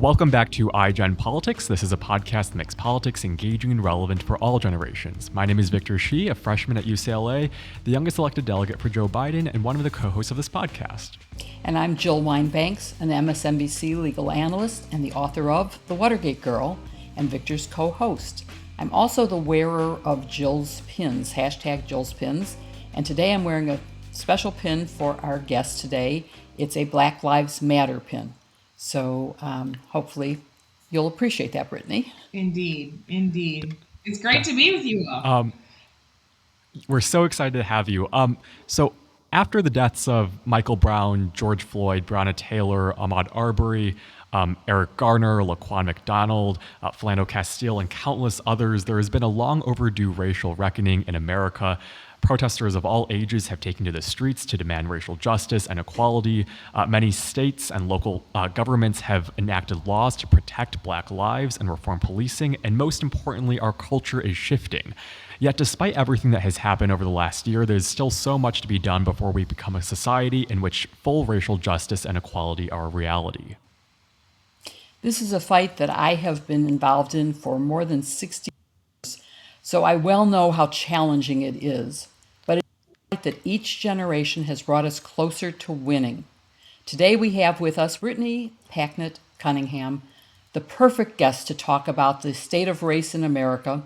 Welcome back to iGen Politics. This is a podcast that makes politics engaging and relevant for all generations. My name is Victor Shi, a freshman at UCLA, the youngest elected delegate for Joe Biden, and one of the co-hosts of this podcast. And I'm Jill Wine-Banks, an MSNBC legal analyst and the author of The Watergate Girl, and Victor's co-host. I'm also the wearer of Jill's pins, hashtag Jill's pins, and today I'm wearing a special pin for our guest today. It's a Black Lives Matter pin. So hopefully you'll appreciate that, Brittany. Indeed. It's great to be with you all. We're so excited to have you. So after the deaths of Michael Brown, George Floyd, Breonna Taylor, Ahmaud Arbery, Eric Garner, Laquan McDonald, Philando Castile, and countless others, there has been a long overdue racial reckoning in America. Protesters of all ages have taken to the streets to demand racial justice and equality. Many states and local governments have enacted laws to protect Black lives and reform policing, and most importantly, our culture is shifting. Yet despite everything that has happened over the last year, there's still so much to be done before we become a society in which full racial justice and equality are a reality. This is a fight that I have been involved in for more than 60 years, so I well know how challenging it is. But it's a fight that each generation has brought us closer to winning. Today we have with us Brittany Packnett Cunningham, the perfect guest to talk about the state of race in America,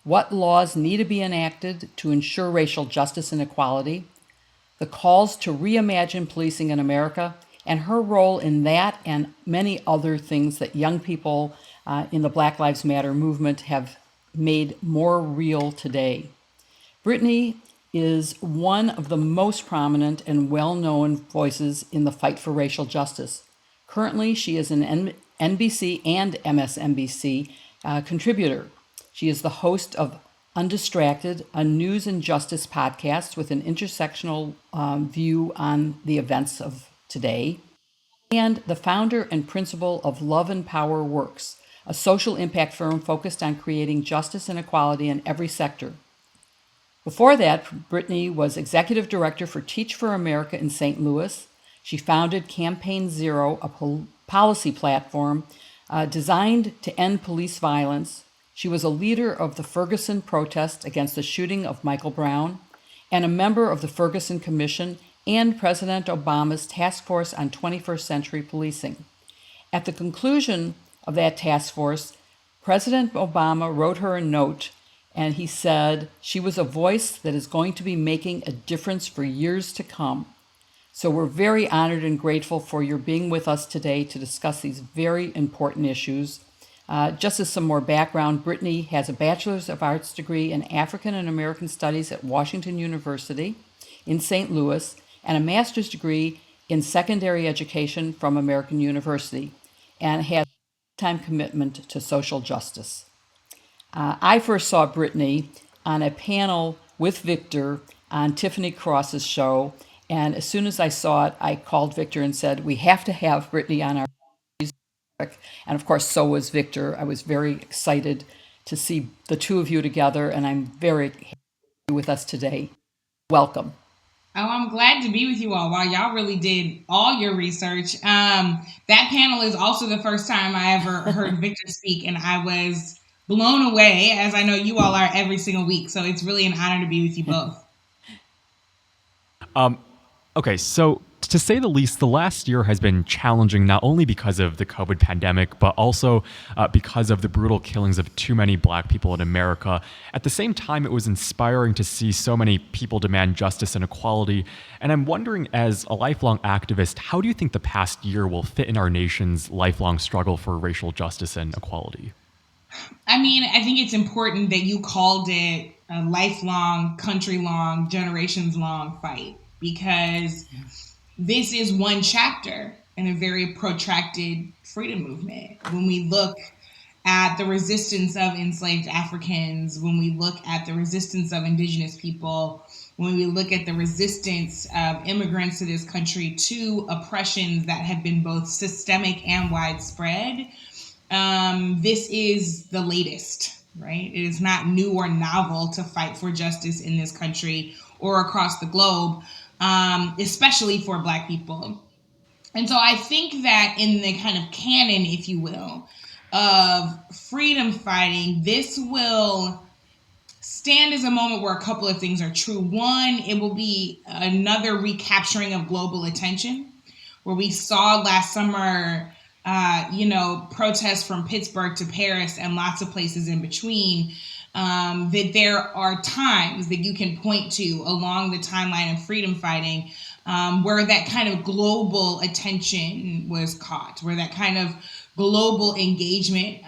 what laws need to be enacted to ensure racial justice and equality, the calls to reimagine policing in America, and her role in that and many other things that young people in the Black Lives Matter movement have made more real today. Brittany is one of the most prominent and well-known voices in the fight for racial justice. Currently, she is an NBC and MSNBC contributor. She is the host of Undistracted, a news and justice podcast with an intersectional view on the events of today, and the founder and principal of Love and Power Works, a social impact firm focused on creating justice and equality in every sector. Before that, Brittany was executive director for Teach for America in St. Louis. She founded Campaign Zero, a policy platform designed to end police violence. She was a leader of the Ferguson protest against the shooting of Michael Brown and a member of the Ferguson Commission and President Obama's Task Force on 21st Century Policing. At the conclusion of that task force, President Obama wrote her a note, and he said she was a voice that is going to be making a difference for years to come. So we're very honored and grateful for your being with us today to discuss these very important issues. Just as some more background, Brittany has a Bachelor of Arts degree in African and American Studies at Washington University in St. Louis, and a master's degree in secondary education from American University, and has a lifetime commitment to social justice. I first saw Brittany on a panel with Victor on Tiffany Cross's show, and as soon as I saw it, I called Victor and said, we have to have Brittany on our topic. And of course, so was Victor. I was very excited to see the two of you together, and I'm very happy to be with us today. Welcome. Oh, I'm glad to be with you all. Wow, y'all really did all your research. That panel is also the first time I ever heard Victor speak, and I was blown away, as I know you all are every single week. So it's really an honor to be with you both. Okay, so to say the least, the last year has been challenging not only because of the COVID pandemic, but also because of the brutal killings of too many Black people in America. At the same time, it was inspiring to see so many people demand justice and equality. And I'm wondering, as a lifelong activist, how do you think the past year will fit in our nation's lifelong struggle for racial justice and equality? I mean, I think it's important that you called it a lifelong, country-long, generations-long fight, because this is one chapter in a very protracted freedom movement. When we look at the resistance of enslaved Africans, when we look at the resistance of indigenous people, when we look at the resistance of immigrants to this country to oppressions that have been both systemic and widespread, this is the latest, right? It is not new or novel to fight for justice in this country or across the globe, especially for Black people. And so I think that in the kind of canon, if you will, of freedom fighting, this will stand as a moment where a couple of things are true. One, it will be another recapturing of global attention, where we saw last summer, protests from Pittsburgh to Paris and lots of places in between. That there are times that you can point to along the timeline of freedom fighting where that kind of global attention was caught, where that kind of global engagement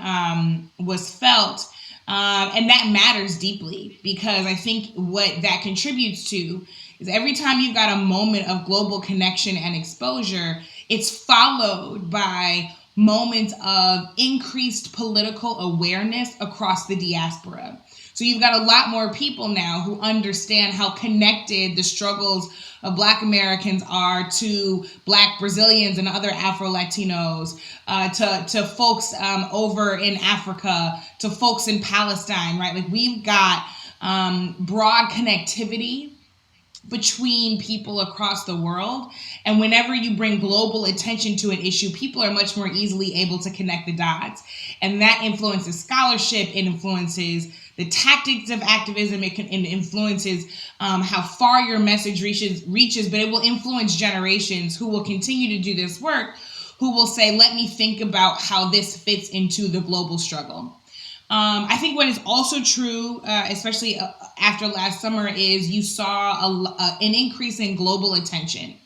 was felt. And that matters deeply, because I think what that contributes to is every time you've got a moment of global connection and exposure, it's followed by moments of increased political awareness across the diaspora. So you've got a lot more people now who understand how connected the struggles of Black Americans are to Black Brazilians and other Afro-Latinos, to folks over in Africa, to folks in Palestine, right? Like, we've got broad connectivity between people across the world. And whenever you bring global attention to an issue, people are much more easily able to connect the dots. And that influences scholarship, it influences the tactics of activism, it influences how far your message reaches, but it will influence generations who will continue to do this work, who will say, let me think about how this fits into the global struggle. I think what is also true, especially after last summer, is you saw an increase in global attention.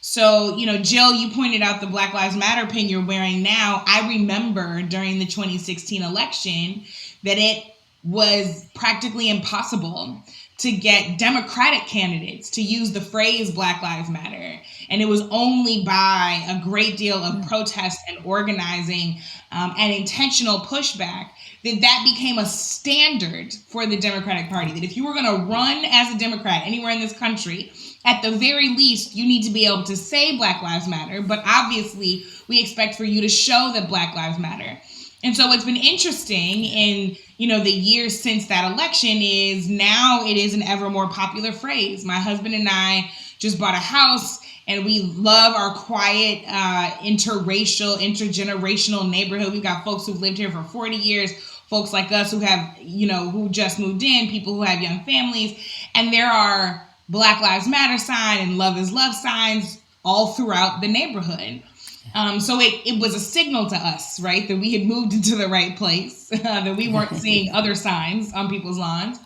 So, Jill, you pointed out the Black Lives Matter pin you're wearing now. I remember during the 2016 election that it was practically impossible to get Democratic candidates to use the phrase Black Lives Matter. And it was only by a great deal of protest and organizing and intentional pushback that became a standard for the Democratic Party. That if you were going to run as a Democrat anywhere in this country, at the very least, you need to be able to say Black Lives Matter. But obviously, we expect for you to show that Black Lives Matter. And so what's been interesting in, the years since that election is now it is an ever more popular phrase. My husband and I just bought a house, and we love our quiet, interracial, intergenerational neighborhood. We've got folks who've lived here for 40 years, folks like us who have, who just moved in, people who have young families. And there are Black Lives Matter sign and Love is Love signs all throughout the neighborhood. So it was a signal to us, right, that we had moved into the right place, that we weren't seeing other signs on people's lawns.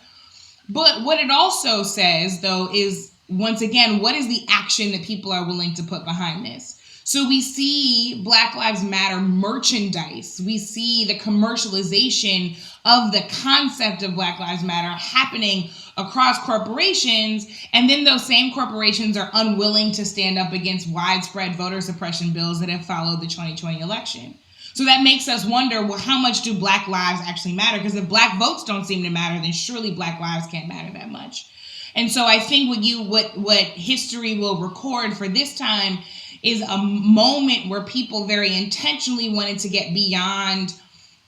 But what it also says, though, is, once again, what is the action that people are willing to put behind this? So we see Black Lives Matter merchandise. We see the commercialization of the concept of Black Lives Matter happening across corporations, and then those same corporations are unwilling to stand up against widespread voter suppression bills that have followed the 2020 election. So that makes us wonder, well, how much do Black lives actually matter? Because if Black votes don't seem to matter, then surely Black lives can't matter that much. And so I think what history will record for this time is a moment where people very intentionally wanted to get beyond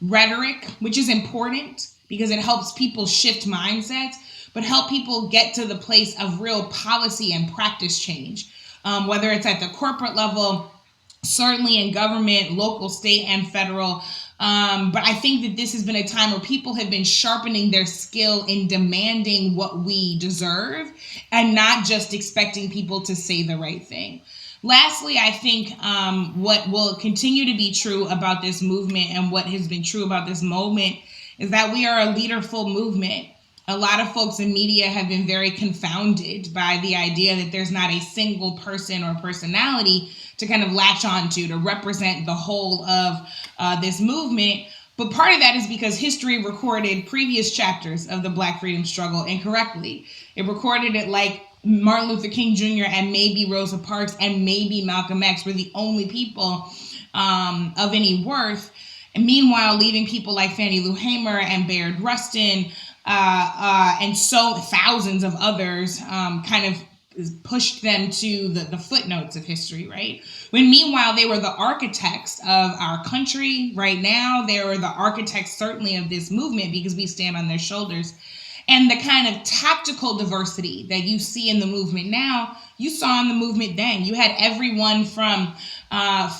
rhetoric, which is important because it helps people shift mindsets, but help people get to the place of real policy and practice change, whether it's at the corporate level, certainly in government, local, state, and federal. But I think that this has been a time where people have been sharpening their skill in demanding what we deserve and not just expecting people to say the right thing. Lastly, I think what will continue to be true about this movement and what has been true about this moment is that we are a leaderful movement. A lot of folks in media have been very confounded by the idea that there's not a single person or personality to kind of latch on to represent the whole of this movement. But part of that is because history recorded previous chapters of the Black freedom struggle incorrectly. It recorded it like Martin Luther King Jr. and maybe Rosa Parks and maybe Malcolm X were the only people of any worth. And meanwhile, leaving people like Fannie Lou Hamer and Bayard Rustin and so thousands of others kind of pushed them to the footnotes of history, right? When meanwhile, they were the architects of our country right now. They were the architects certainly of this movement because we stand on their shoulders. And the kind of tactical diversity that you see in the movement now, you saw in the movement then. You had everyone from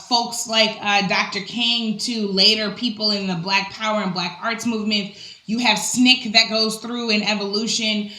folks like Dr. King to later people in the Black Power and Black Arts movement. You have SNCC that goes through an evolution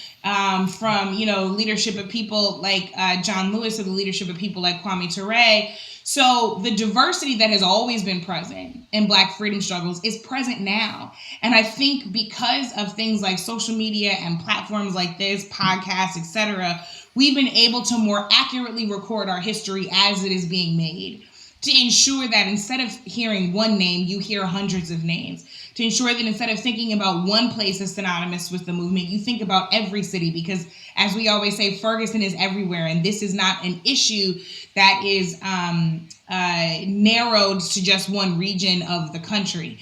from, leadership of people like John Lewis to the leadership of people like Kwame Ture. So the diversity that has always been present in Black freedom struggles is present now. And I think because of things like social media and platforms like this, podcasts, etc., we've been able to more accurately record our history as it is being made, to ensure that instead of hearing one name, you hear hundreds of names, to ensure that instead of thinking about one place as synonymous with the movement, you think about every city, because as we always say, Ferguson is everywhere, and this is not an issue that is narrowed to just one region of the country.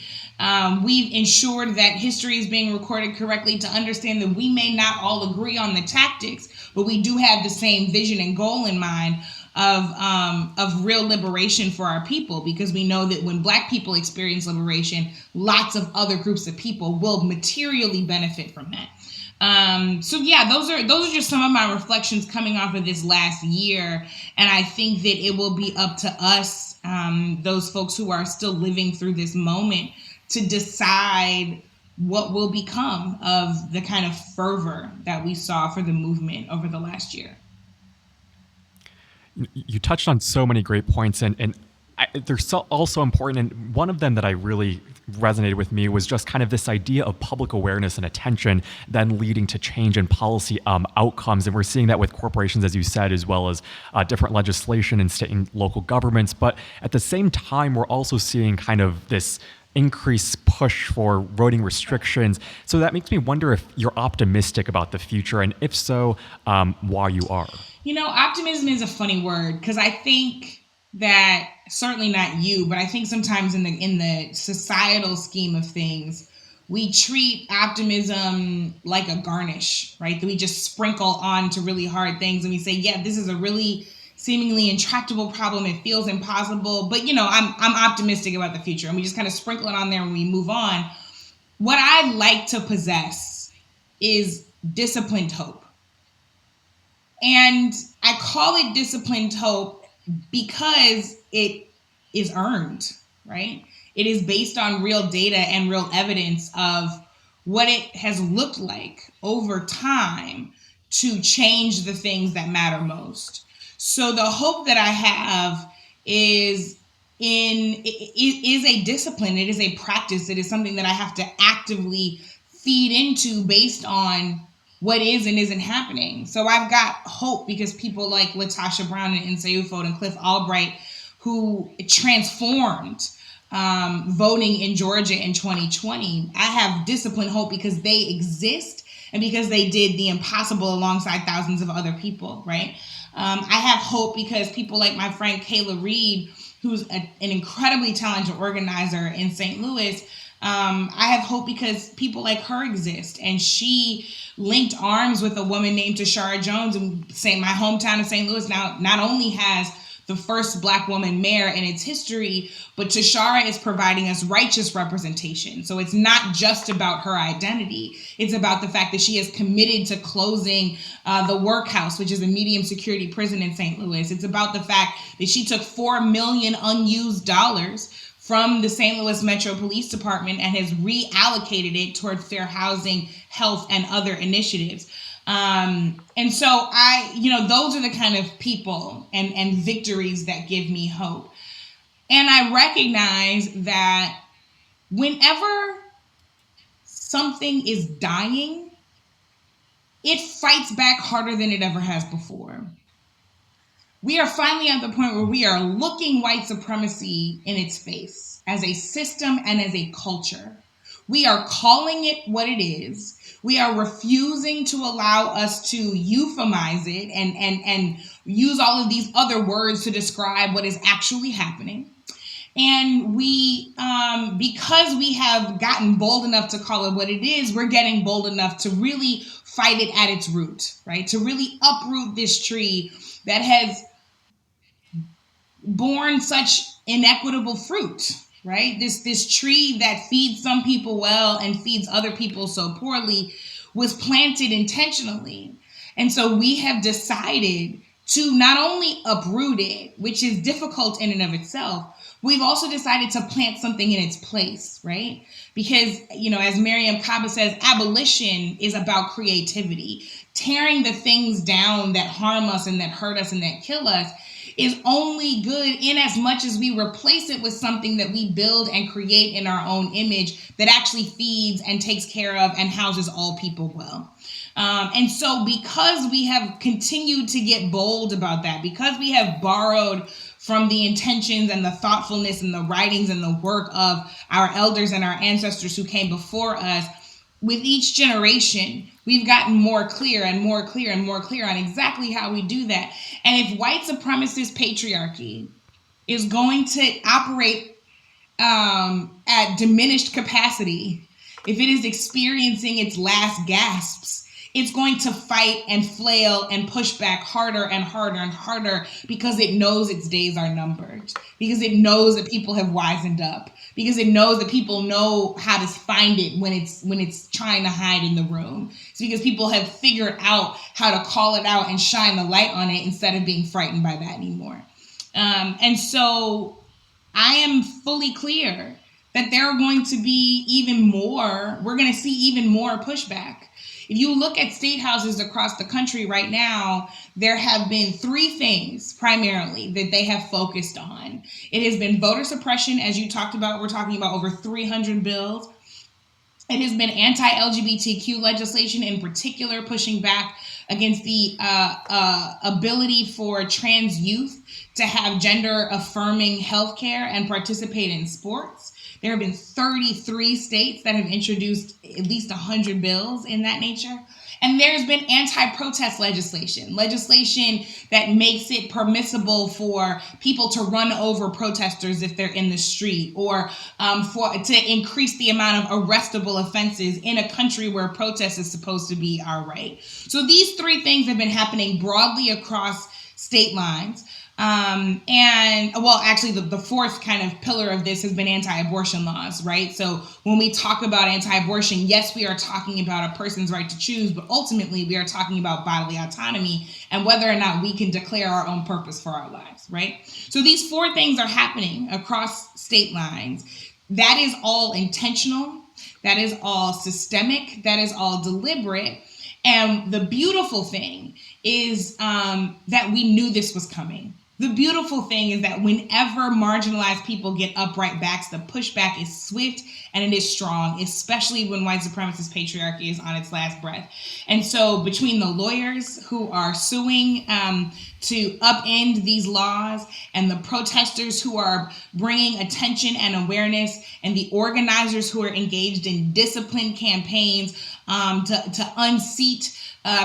We've ensured that history is being recorded correctly to understand that we may not all agree on the tactics, but we do have the same vision and goal in mind of real liberation for our people, because we know that when Black people experience liberation, lots of other groups of people will materially benefit from that. Those are just some of my reflections coming off of this last year, and I think that it will be up to us, those folks who are still living through this moment, to decide what will become of the kind of fervor that we saw for the movement over the last year. You touched on so many great points, and they're also important. And one of them that I really resonated with me was just kind of this idea of public awareness and attention then leading to change in policy outcomes. And we're seeing that with corporations, as you said, as well as different legislation in state and local governments. But at the same time, we're also seeing kind of this increased push for voting restrictions. So that makes me wonder if you're optimistic about the future, and if so, why you are. Optimism is a funny word, because I think that, certainly not you, but I think sometimes in the societal scheme of things, we treat optimism like a garnish, right? That we just sprinkle on to really hard things, and we say, yeah, this is a really seemingly intractable problem. It feels impossible, but I'm optimistic about the future, and we just kind of sprinkle it on there and we move on. What I like to possess is disciplined hope. And I call it disciplined hope because it is earned, right? It is based on real data and real evidence of what it has looked like over time to change the things that matter most. So the hope that I have is a discipline. It is a practice. It is something that I have to actively feed into based on what is and isn't happening. So I've got hope because people like Latasha Brown and Nse Ufod and Cliff Albright, who transformed voting in Georgia in 2020, I have disciplined hope because they exist and because they did the impossible alongside thousands of other people, right? I have hope because people like my friend Kayla Reed, who's an incredibly talented organizer in St. Louis, I have hope because people like her exist. And she linked arms with a woman named Tashara Jones, and my hometown of St. Louis now not only has the first Black woman mayor in its history, but Tashara is providing us righteous representation. So it's not just about her identity. It's about the fact that she is committed to closing the Workhouse, which is a medium security prison in St. Louis. It's about the fact that she took $4 million unused dollars from the St. Louis Metro Police Department and has reallocated it toward fair housing, health, and other initiatives. And so those are the kind of people and victories that give me hope. And I recognize that whenever something is dying, it fights back harder than it ever has before. We are finally at the point where we are looking white supremacy in its face as a system and as a culture. We are calling it what it is. We are refusing to allow us to euphemize it and use all of these other words to describe what is actually happening. And we, because we have gotten bold enough to call it what it is, we're getting bold enough to really fight it at its root, right? To really uproot this tree that has borne such inequitable fruit, right? This tree that feeds some people well and feeds other people so poorly was planted intentionally. And so we have decided to not only uproot it, which is difficult in and of itself, we've also decided to plant something in its place, right? Because, as Miriam Kaba says, abolition is about creativity. Tearing the things down that harm us and that hurt us and that kill us is only good in as much as we replace it with something that we build and create in our own image that actually feeds and takes care of and houses all people well. And so because we have continued to get bold about that, because we have borrowed from the intentions and the thoughtfulness and the writings and the work of our elders and our ancestors who came before us, with each generation, we've gotten more clear and more clear and more clear on exactly how we do that. And if white supremacist patriarchy is going to operate at diminished capacity, if it is experiencing its last gasps, it's going to fight and flail and push back harder and harder and harder because it knows its days are numbered, because it knows that people have wisened up, because it knows that people know how to find it when it's trying to hide in the room. It's because people have figured out how to call it out and shine the light on it instead of being frightened by that anymore. And so I am fully clear that there are going to be we're going to see even more pushback. If you look at state houses across the country right now, there have been three things primarily that they have focused on. It has been voter suppression, as you talked about. We're talking about over 300 bills. It has been anti-LGBTQ legislation, in particular, pushing back against the ability for trans youth to have gender-affirming healthcare and participate in sports. There have been 33 states that have introduced at least 100 bills in that nature. And there's been anti-protest legislation that makes it permissible for people to run over protesters if they're in the street, or to increase the amount of arrestable offenses in a country where protest is supposed to be our right. So these three things have been happening broadly across state lines. Actually, the fourth kind of pillar of this has been anti-abortion laws, right? So when we talk about anti-abortion, yes, we are talking about a person's right to choose, but ultimately we are talking about bodily autonomy and whether or not we can declare our own purpose for our lives, right? So these four things are happening across state lines. That is all intentional. That is all systemic. That is all deliberate. And the beautiful thing is that we knew this was coming. The beautiful thing is that whenever marginalized people get upright backs, the pushback is swift and it is strong, especially when white supremacist patriarchy is on its last breath. And so between the lawyers who are suing to upend these laws and the protesters who are bringing attention and awareness and the organizers who are engaged in disciplined campaigns to unseat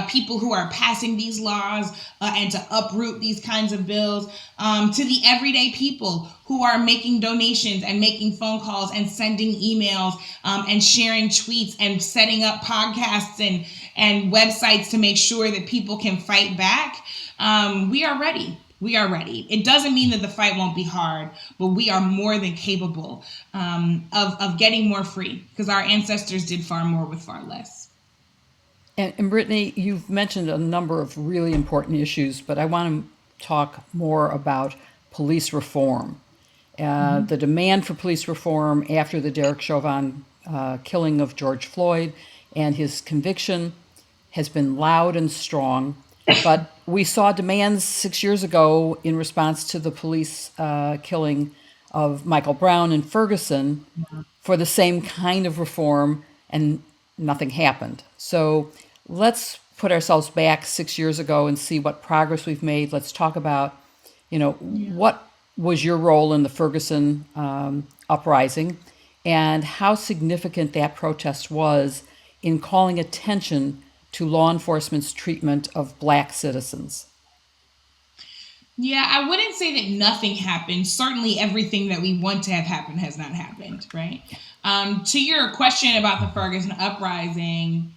people who are passing these laws and to uproot these kinds of bills, to the everyday people who are making donations and making phone calls and sending emails and sharing tweets and setting up podcasts and websites to make sure that people can fight back. We are ready. We are ready. It doesn't mean that the fight won't be hard, but we are more than capable of getting more free, because our ancestors did far more with far less. And Brittany, you've mentioned a number of really important issues, but I want to talk more about police reform. The demand for police reform after the Derek Chauvin killing of George Floyd and his conviction has been loud and strong. But we saw demands 6 years ago in response to the police killing of Michael Brown in Ferguson for the same kind of reform, and nothing happened. So let's put ourselves back 6 years ago and see what progress we've made. Let's talk about, what was your role in the Ferguson uprising and how significant that protest was in calling attention to law enforcement's treatment of Black citizens. Yeah, I wouldn't say that nothing happened. Certainly everything that we want to have happen has not happened, right? To your question about the Ferguson uprising,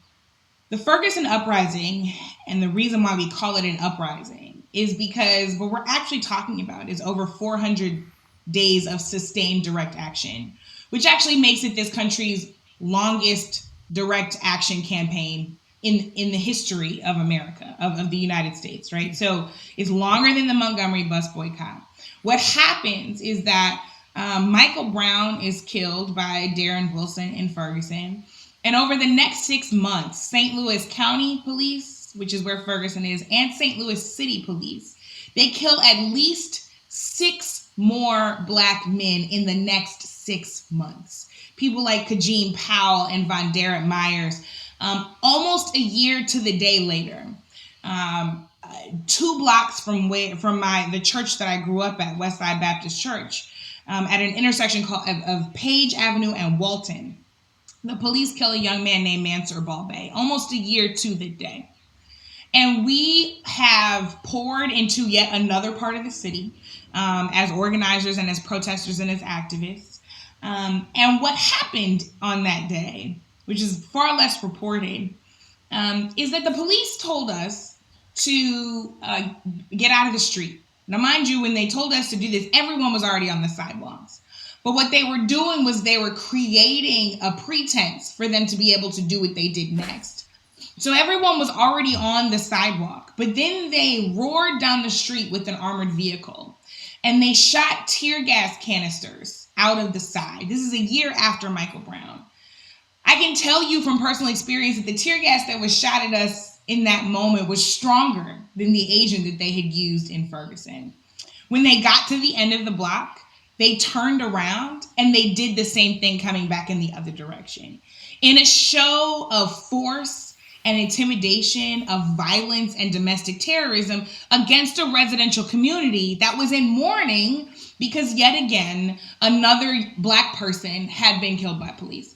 and the reason why we call it an uprising is because what we're actually talking about is over 400 days of sustained direct action, which actually makes it this country's longest direct action campaign in the history of America, of the United States, right? So it's longer than the Montgomery bus boycott. What happens is that Michael Brown is killed by Darren Wilson in Ferguson. And over the next 6 months, St. Louis County Police, which is where Ferguson is, and St. Louis City Police, they kill at least 6 more Black men in the next 6 months. People like Kajim Powell and Von Derek Myers. Almost a year to the day later, 2 blocks from the church that I grew up at, Westside Baptist Church, at an intersection of Page Avenue and Walton, the police kill a young man named Mansour Balbay, almost a year to the day. And we have poured into yet another part of the city as organizers and as protesters and as activists. And what happened on that day, which is far less reported, is that the police told us to get out of the street. Now, mind you, when they told us to do this, everyone was already on the sidewalks. But what they were doing was they were creating a pretense for them to be able to do what they did next. So everyone was already on the sidewalk, but then they roared down the street with an armored vehicle and they shot tear gas canisters out of the side. This is a year after Michael Brown. I can tell you from personal experience that the tear gas that was shot at us in that moment was stronger than the agent that they had used in Ferguson. When they got to the end of the block, they turned around and they did the same thing coming back in the other direction. In a show of force and intimidation, of violence and domestic terrorism against a residential community that was in mourning because yet again, another Black person had been killed by police.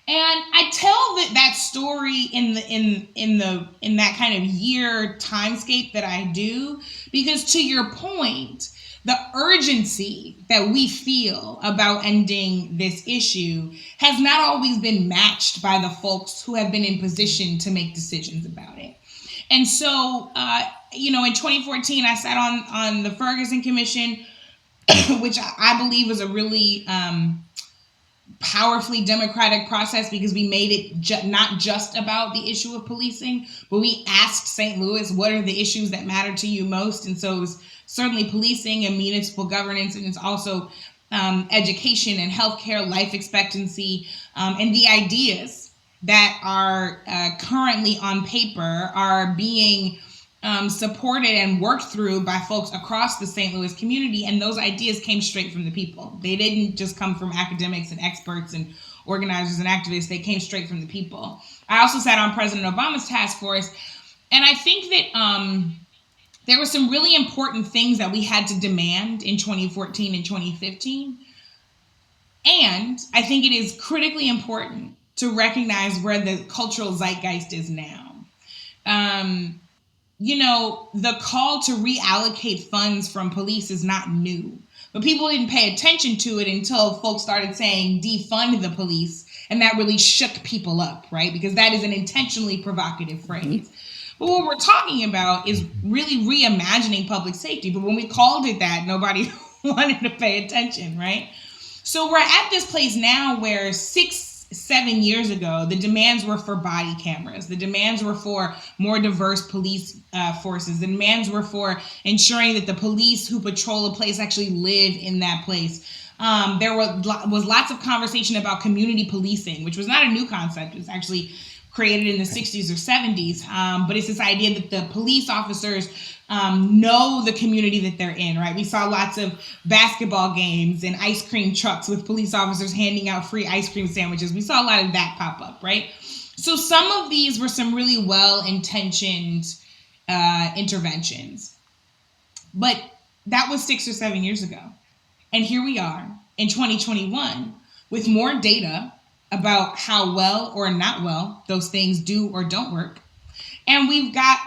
And I tell that story in that kind of year timescape that I do, because to your point, the urgency that we feel about ending this issue has not always been matched by the folks who have been in position to make decisions about it. And so, in 2014, I sat on the Ferguson Commission, which I believe was a really powerfully democratic process because we made it not just about the issue of policing, but we asked St. Louis, what are the issues that matter to you most? And so it was certainly policing and municipal governance, and it's also education and healthcare, life expectancy, and the ideas that are currently on paper are being supported and worked through by folks across the St. Louis community. And those ideas came straight from the people. They didn't just come from academics and experts and organizers and activists. They came straight from the people. I also sat on President Obama's task force. And I think that there were some really important things that we had to demand in 2014 and 2015. And I think it is critically important to recognize where the cultural zeitgeist is now. The call to reallocate funds from police is not new, but people didn't pay attention to it until folks started saying defund the police, and that really shook people up, right? Because that is an intentionally provocative phrase. But what we're talking about is really reimagining public safety. But when we called it that, nobody wanted to pay attention, right? So we're at this place now where 6-7 years ago, the demands were for body cameras. The demands were for more diverse police forces. The demands were for ensuring that the police who patrol a place actually live in that place. There was lots of conversation about community policing, which was not a new concept. It was actually created in the 60s or 70s. But it's this idea that the police officers know the community that they're in, right? We saw lots of basketball games and ice cream trucks with police officers handing out free ice cream sandwiches. We saw a lot of that pop up, right? So some of these were some really well-intentioned interventions. But that was 6 or 7 years ago. And here we are in 2021 with more data about how well or not well those things do or don't work. And we've got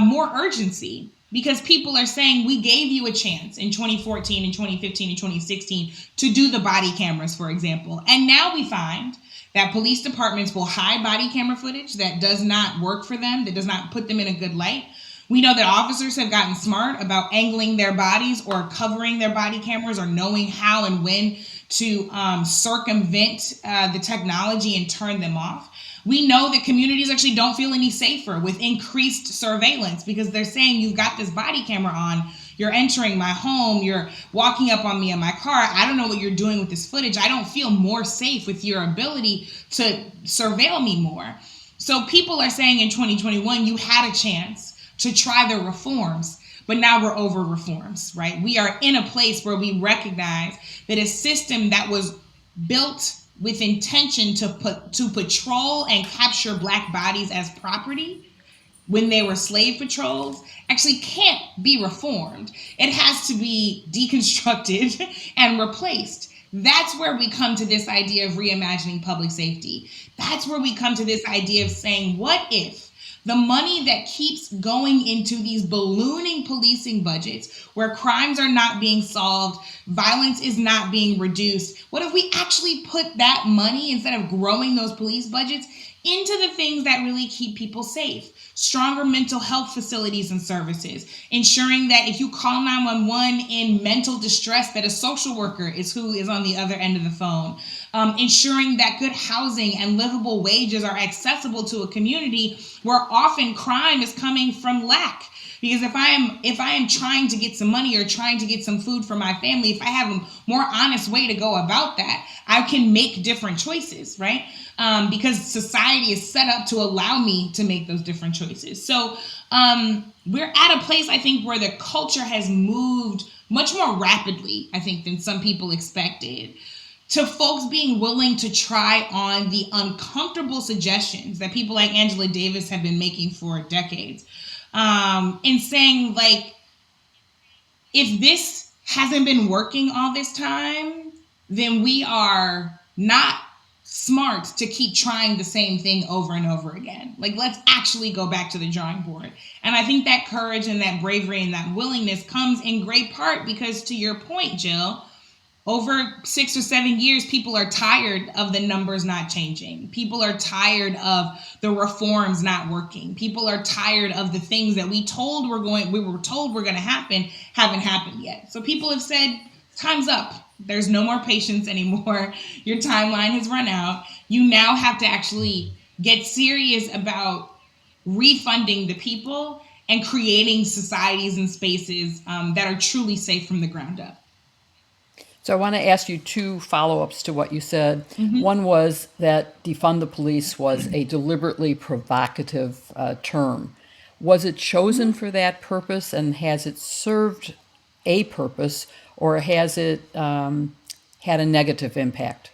more urgency because people are saying we gave you a chance in 2014 and 2015 and 2016 to do the body cameras, for example. And now we find that police departments will hide body camera footage that does not work for them, that does not put them in a good light. We know that officers have gotten smart about angling their bodies or covering their body cameras or knowing how and when to circumvent the technology and turn them off. We know that communities actually don't feel any safer with increased surveillance because they're saying you've got this body camera on, you're entering my home, you're walking up on me in my car, I don't know what you're doing with this footage. I don't feel more safe with your ability to surveil me more. So people are saying in 2021, you had a chance to try the reforms, but now we're over reforms, right? We are in a place where we recognize that a system that was built with intention to patrol and capture Black bodies as property when they were slave patrols actually can't be reformed. It has to be deconstructed and replaced. That's where we come to this idea of reimagining public safety. That's where we come to this idea of saying, what if the money that keeps going into these ballooning policing budgets where crimes are not being solved, violence is not being reduced, what if we actually put that money, instead of growing those police budgets, into the things that really keep people safe? Stronger mental health facilities and services, ensuring that if you call 911 in mental distress, that a social worker is who is on the other end of the phone. Ensuring that good housing and livable wages are accessible to a community where often crime is coming from lack. Because if I am trying to get some money or trying to get some food for my family, if I have a more honest way to go about that, I can make different choices, right? Because society is set up to allow me to make those different choices. So we're at a place, I think, where the culture has moved much more rapidly, I think, than some people expected, to folks being willing to try on the uncomfortable suggestions that people like Angela Davis have been making for decades. And saying, like, if this hasn't been working all this time, then we are not smart to keep trying the same thing over and over again. Like, let's actually go back to the drawing board. And I think that courage and that bravery and that willingness comes in great part because, to your point, Jill, over 6 or 7 years, people are tired of the numbers not changing. People are tired of the reforms not working. People are tired of the things that we were told were going to happen haven't happened yet. So people have said, time's up. There's no more patience anymore. Your timeline has run out. You now have to actually get serious about refunding the people and creating societies and spaces that are truly safe from the ground up. So I want to ask you two follow-ups to what you said. Mm-hmm. One was that defund the police was a deliberately provocative term. Was it chosen for that purpose, and has it served a purpose, or has it had a negative impact?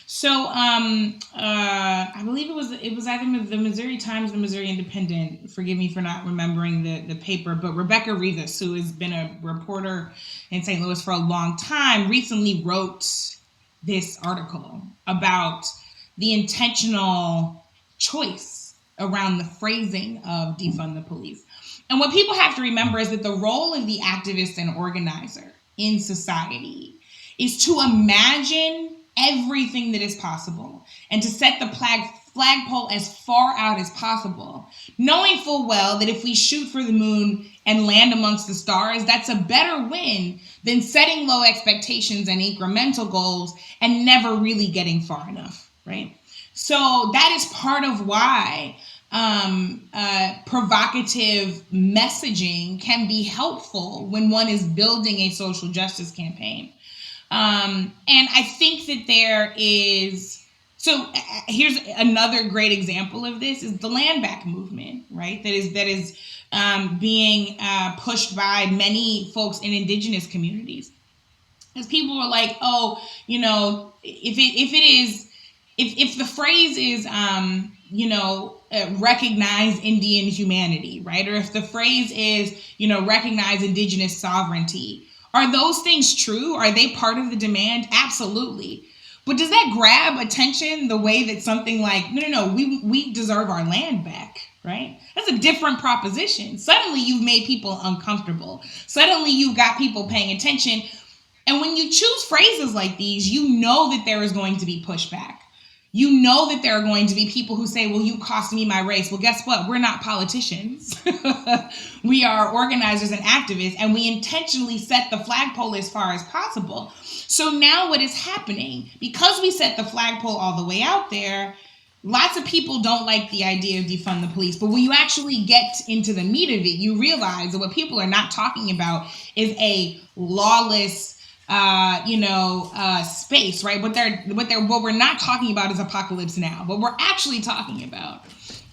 So I believe it was either the Missouri Times or the Missouri Independent. Forgive me for not remembering the paper, but Rebecca Rivas, who has been a reporter in St. Louis for a long time, recently wrote this article about the intentional choice around the phrasing of defund the police. And what people have to remember is that the role of the activist and organizer in society is to imagine everything that is possible and to set the flagpole as far out as possible, knowing full well that if we shoot for the moon and land amongst the stars, that's a better win than setting low expectations and incremental goals and never really getting far enough, right? So that is part of why provocative messaging can be helpful when one is building a social justice campaign. And I think that there is, so here's another great example of this is the land back movement, right? That is being pushed by many folks in indigenous communities. Because people were like, oh, you know, if the phrase is, recognize Indian humanity, right? Or if the phrase is, recognize indigenous sovereignty, are those things true? Are they part of the demand? Absolutely. But does that grab attention the way that something like, no, we deserve our land back, right? That's a different proposition. Suddenly you've made people uncomfortable. Suddenly you've got people paying attention. And when you choose phrases like these, you know that there is going to be pushback. you know that there are going to be people who say, well, you cost me my race. Well, guess what? We're not politicians. We are organizers and activists, and we intentionally set the flagpole as far as possible. So now what is happening, because we set the flagpole all the way out there, lots of people don't like the idea of defund the police. But when you actually get into the meat of it, you realize that what people are not talking about is a lawless space, right? What we're not talking about is apocalypse now. What we're actually talking about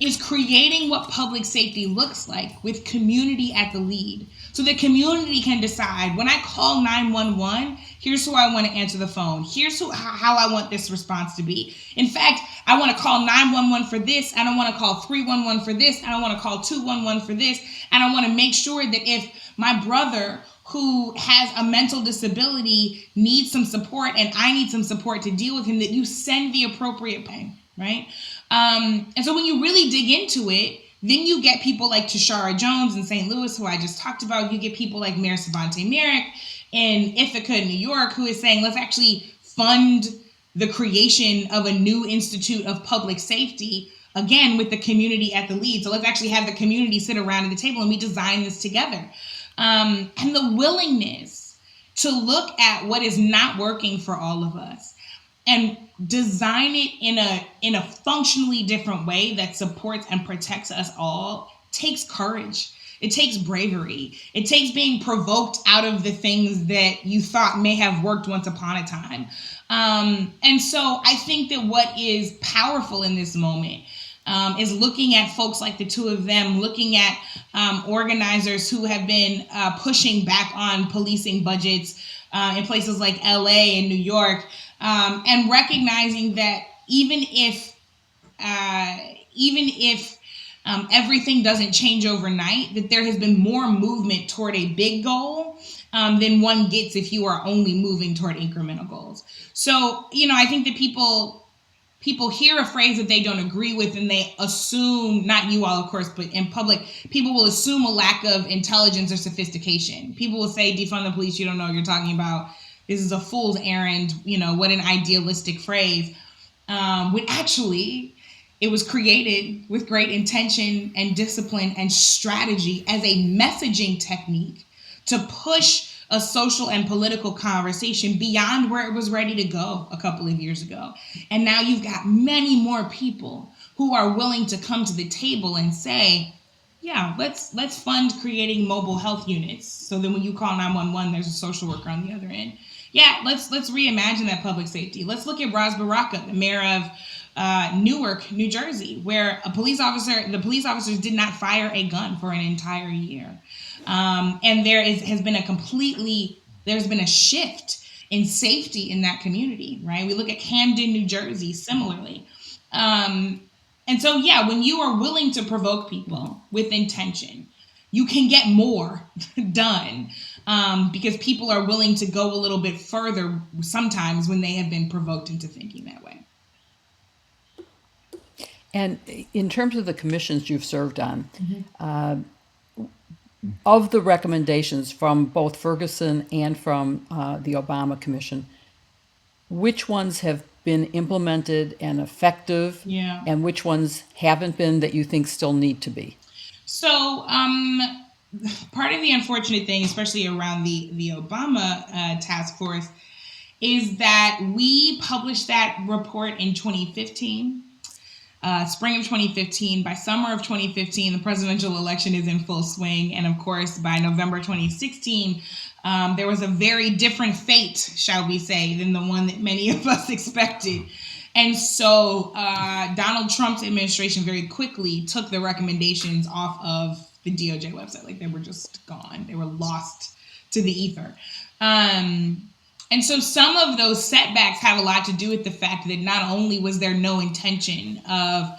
is creating what public safety looks like with community at the lead. So the community can decide, when I call 911, here's who I want to answer the phone. Here's how I want this response to be. In fact, I want to call 911 for this. I don't want to call 311 for this. I don't want to call 211 for this. And I want to make sure that if my brother who has a mental disability needs some support and I need some support to deal with him, that you send the appropriate pay, right? And so when you really dig into it, then you get people like Tashara Jones in St. Louis, who I just talked about. You get people like Mayor Savante Merrick in Ithaca, New York, who is saying, let's actually fund the creation of a new institute of public safety, again, with the community at the lead. So let's actually have the community sit around at the table and we design this together. And the willingness to look at what is not working for all of us and design it in a functionally different way that supports and protects us all takes courage. It takes bravery. It takes being provoked out of the things that you thought may have worked once upon a time. And so I think that what is powerful in this moment is looking at folks like the two of them, looking at organizers who have been pushing back on policing budgets in places like LA and New York, and recognizing that even if everything doesn't change overnight, that there has been more movement toward a big goal than one gets if you are only moving toward incremental goals. So, I think that people hear a phrase that they don't agree with and they assume, not you all, of course, but in public, people will assume a lack of intelligence or sophistication. People will say, defund the police, you don't know what you're talking about. This is a fool's errand, what an idealistic phrase. When actually, it was created with great intention and discipline and strategy as a messaging technique to push a social and political conversation beyond where it was ready to go a couple of years ago. And now you've got many more people who are willing to come to the table and say, yeah, let's fund creating mobile health units. So then when you call 911, there's a social worker on the other end. Yeah, let's reimagine that public safety. Let's look at Ras Baraka, the mayor of Newark, New Jersey, where the police officers did not fire a gun for an entire year. And there's been a shift in safety in that community, right? We look at Camden, New Jersey, similarly. And so, yeah, when you are willing to provoke people with intention, you can get more done because people are willing to go a little bit further sometimes when they have been provoked into thinking that way. And in terms of the commissions you've served on, of the recommendations from both Ferguson and from the Obama Commission, which ones have been implemented and effective, and which ones haven't been that you think still need to be? So part of the unfortunate thing, especially around the Obama task force, is that we published that report in 2015. Spring of 2015. By summer of 2015, the presidential election is in full swing. And of course, by November 2016, there was a very different fate, shall we say, than the one that many of us expected. And so Donald Trump's administration very quickly took the recommendations off of the DOJ website. Like, they were just gone. They were lost to the ether. And so some of those setbacks have a lot to do with the fact that not only was there no intention of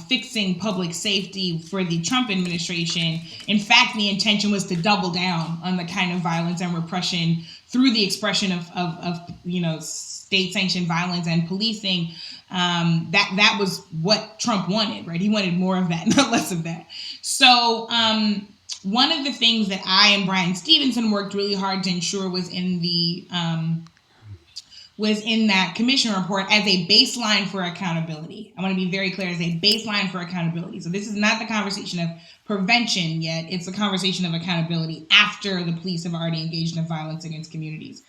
fixing public safety for the Trump administration, in fact, the intention was to double down on the kind of violence and repression through the expression of state-sanctioned violence and policing. That was what Trump wanted, right? He wanted more of that, not less of that. So one of the things that I and Brian Stevenson worked really hard to ensure was in the was in that commission report as a baseline for accountability. I want to be very clear, as a baseline for accountability. So this is not the conversation of prevention yet. It's the conversation of accountability after the police have already engaged in violence against communities.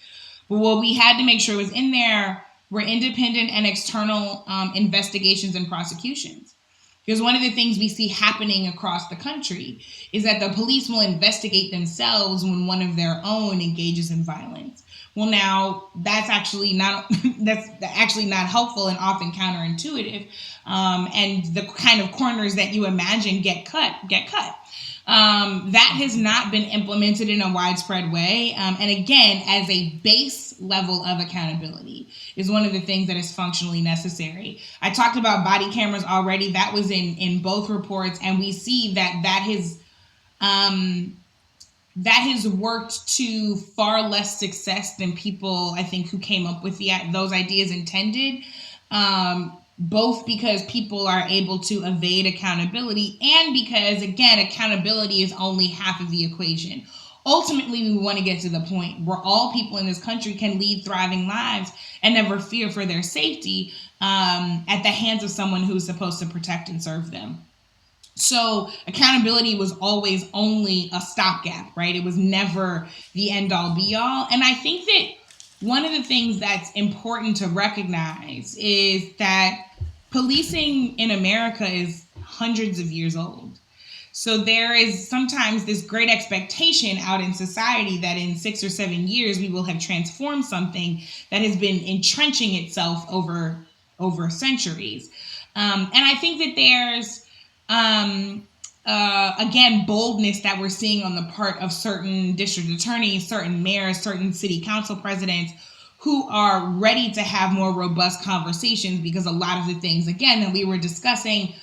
But what we had to make sure was in there were independent and external investigations and prosecutions. Because one of the things we see happening across the country is that the police will investigate themselves when one of their own engages in violence. Well, now that's actually not helpful and often counterintuitive, and the kind of corners that you imagine get cut. That has not been implemented in a widespread way, and again, as a base level of accountability is one of the things that is functionally necessary. I talked about body cameras already. That was in both reports, and we see that has worked to far less success than people, I think, who came up with those ideas intended, both because people are able to evade accountability and because, again, accountability is only half of the equation. Ultimately, we want to get to the point where all people in this country can lead thriving lives and never fear for their safety at the hands of someone who's supposed to protect and serve them. So accountability was always only a stopgap, right? It was never the end all be all. And I think that one of the things that's important to recognize is that policing in America is hundreds of years old. So there is sometimes this great expectation out in society that in 6 or 7 years we will have transformed something that has been entrenching itself over centuries. And I think that there's again, boldness that we're seeing on the part of certain district attorneys, certain mayors, certain city council presidents who are ready to have more robust conversations, because a lot of the things, again, that we were discussing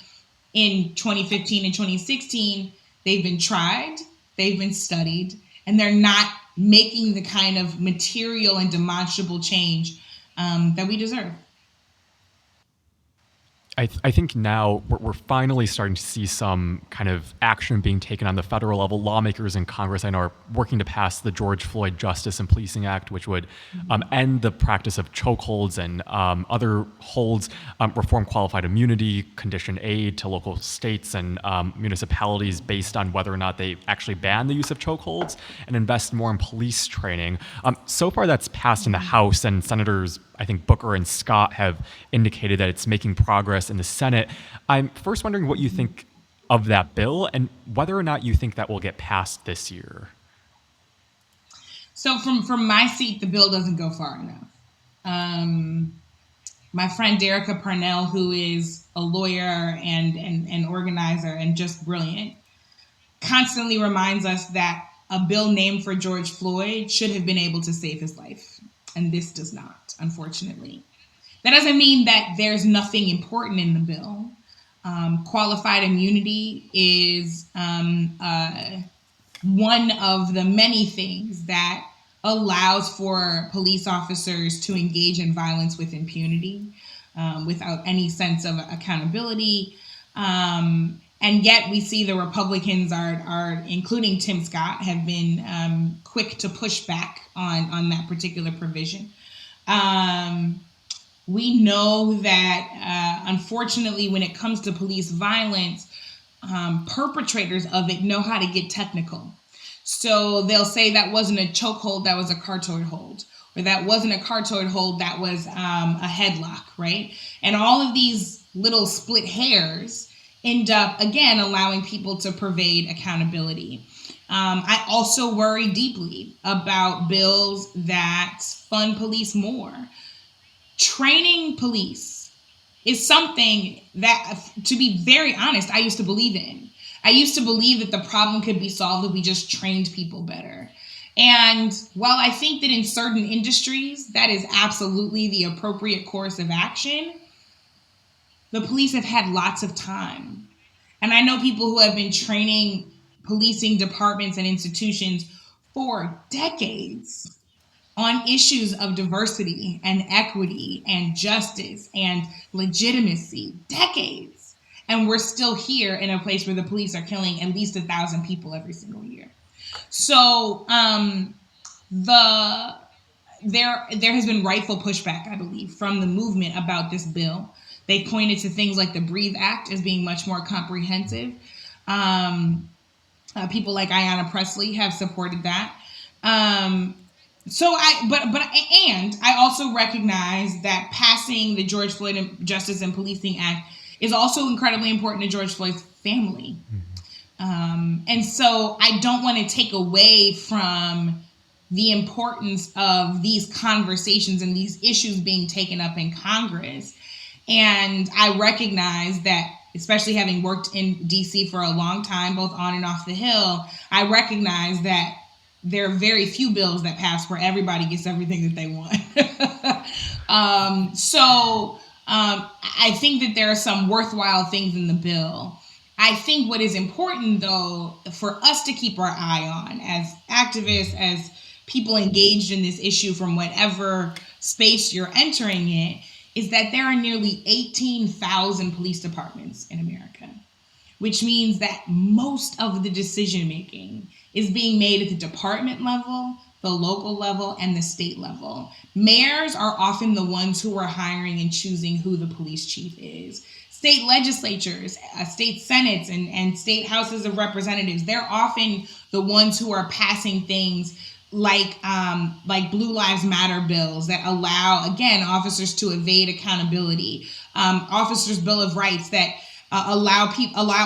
in 2015 and 2016, they've been tried, they've been studied, and they're not making the kind of material and demonstrable change that we deserve. I think now we're finally starting to see some kind of action being taken on the federal level. Lawmakers in Congress, I know, are working to pass the George Floyd Justice and Policing Act, which would end the practice of chokeholds and other holds, reform qualified immunity, condition aid to local states and municipalities based on whether or not they actually ban the use of chokeholds, and invest more in police training. So far, that's passed in the House, and Senators, I think, Booker and Scott have indicated that it's making progress in the Senate. I'm first wondering what you think of that bill and whether or not you think that will get passed this year. So from my seat, the bill doesn't go far enough. My friend Derica Parnell, who is a lawyer and an organizer and just brilliant, constantly reminds us that a bill named for George Floyd should have been able to save his life. And this does not, unfortunately. That doesn't mean that there's nothing important in the bill. Qualified immunity is one of the many things that allows for police officers to engage in violence with impunity, without any sense of accountability. And yet we see the Republicans are including Tim Scott, have been quick to push back on that particular provision. We know that, unfortunately, when it comes to police violence, perpetrators of it know how to get technical. So they'll say that wasn't a chokehold, that was a cartoid hold. Or that wasn't a cartoid hold, that was a headlock, right? And all of these little split hairs end up, again, allowing people to pervade accountability. I also worry deeply about bills that fund police more. Training police is something that, to be very honest, I used to believe in. I used to believe that the problem could be solved if we just trained people better. And while I think that in certain industries, that is absolutely the appropriate course of action, the police have had lots of time. And I know people who have been training policing departments and institutions for decades on issues of diversity and equity and justice and legitimacy, decades. And we're still here in a place where the police are killing at least 1,000 people every single year. So there has been rightful pushback, I believe, from the movement about this bill. They pointed to things like the Breathe Act as being much more comprehensive. People like Ayanna Pressley have supported that. And I also recognize that passing the George Floyd Justice and Policing Act is also incredibly important to George Floyd's family. And so I don't want to take away from the importance of these conversations and these issues being taken up in Congress. And I recognize that, especially having worked in DC for a long time, both on and off the Hill, I recognize that there are very few bills that pass where everybody gets everything that they want. I think that there are some worthwhile things in the bill. I think what is important, though, for us to keep our eye on as activists, as people engaged in this issue from whatever space you're entering it, is that there are nearly 18,000 police departments in America, which means that most of the decision making is being made at the department level, the local level, and the state level. Mayors are often the ones who are hiring and choosing who the police chief is. State legislatures, state senates, and state houses of representatives, they're often the ones who are passing things like Blue Lives Matter bills that allow, again, officers to evade accountability, officers' Bill of Rights that allow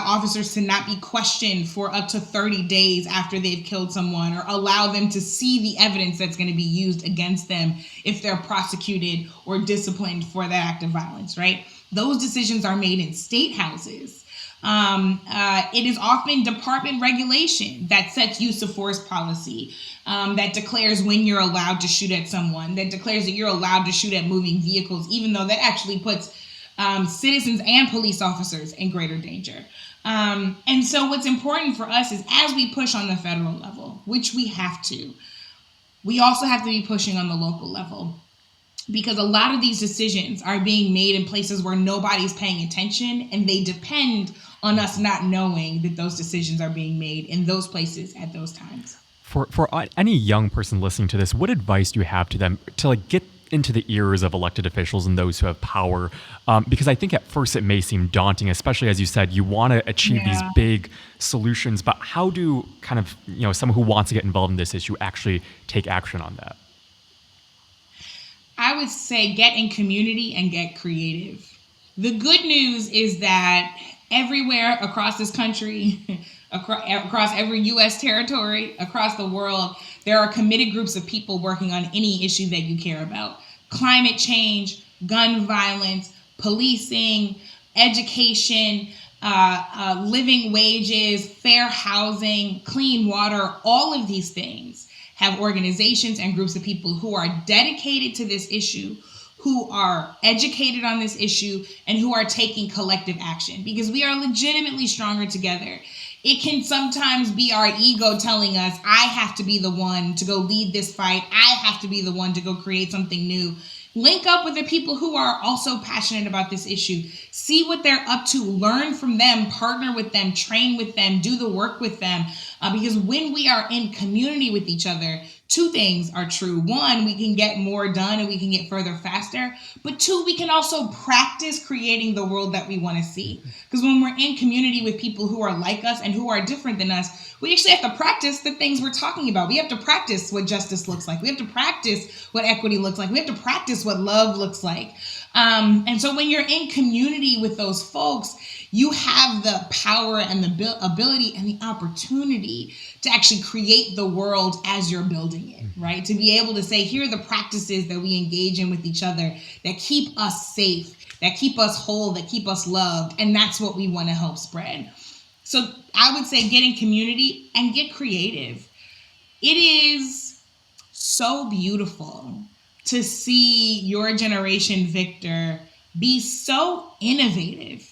officers to not be questioned for up to 30 days after they've killed someone, or allow them to see the evidence that's going to be used against them if they're prosecuted or disciplined for that act of violence, right? Those decisions are made in state houses. It is often department regulation that sets use of force policy, that declares when you're allowed to shoot at someone, that declares that you're allowed to shoot at moving vehicles, even though that actually puts citizens and police officers in greater danger. And so what's important for us is, as we push on the federal level, which we have to, we also have to be pushing on the local level. Because a lot of these decisions are being made in places where nobody's paying attention, and they depend on us not knowing that those decisions are being made in those places at those times. For any young person listening to this, what advice do you have to them to get into the ears of elected officials and those who have power? Because I think at first it may seem daunting, especially as you said, you want to achieve these big solutions, but how do someone who wants to get involved in this issue actually take action on that? I would say get in community and get creative. The good news is that everywhere across this country, across every U.S. territory, across the world, there are committed groups of people working on any issue that you care about. Climate change, gun violence, policing, education, living wages, fair housing, clean water, all of these things have organizations and groups of people who are dedicated to this issue, who are educated on this issue, and who are taking collective action, because we are legitimately stronger together. It can sometimes be our ego telling us, I have to be the one to go lead this fight. I have to be the one to go create something new. Link up with the people who are also passionate about this issue. See what they're up to. Learn from them. Partner with them. Train with them. Do the work with them. Because when we are in community with each other, two things are true. One, we can get more done and we can get further faster. But two, we can also practice creating the world that we want to see. Because when we're in community with people who are like us and who are different than us, we actually have to practice the things we're talking about. We have to practice what justice looks like. We have to practice what equity looks like. We have to practice what love looks like. And so when you're in community with those folks, you have the power and the ability and the opportunity to actually create the world as you're building it, right? To be able to say, here are the practices that we engage in with each other that keep us safe, that keep us whole, that keep us loved. And that's what we want to help spread. So I would say get in community and get creative. It is so beautiful to see your generation, Victor, be so innovative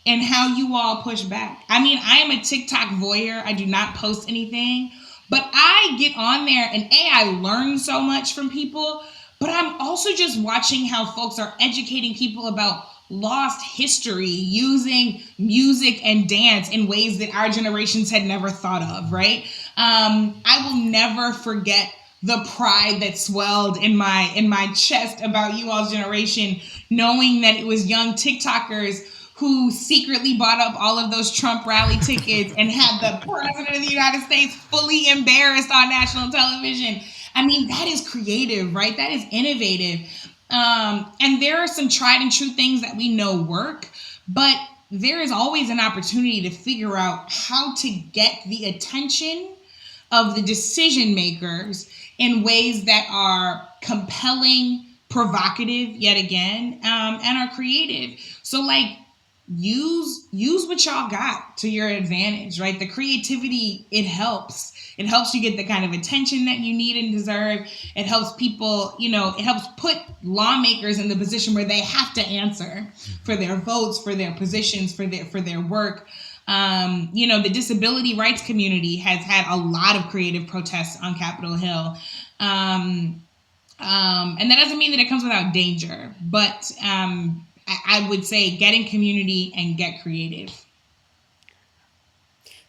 in how you all push back. I mean, I am a TikTok voyeur. I do not post anything, but I get on there and I learn so much from people, but I'm also just watching how folks are educating people about lost history using music and dance in ways that our generations had never thought of, right? I will never forget the pride that swelled in my chest about you all's generation, knowing that it was young TikTokers who secretly bought up all of those Trump rally tickets and had the president of the United States fully embarrassed on national television. I mean, that is creative, right? That is innovative. And there are some tried and true things that we know work, but there is always an opportunity to figure out how to get the attention of the decision makers in ways that are compelling, provocative, yet again, and are creative. So, like, use what y'all got to your advantage, right? The creativity, it helps. It helps you get the kind of attention that you need and deserve. It helps people, it helps put lawmakers in the position where they have to answer for their votes, for their positions, for their work. The disability rights community has had a lot of creative protests on Capitol Hill. And that doesn't mean that it comes without danger, but I would say get in community and get creative.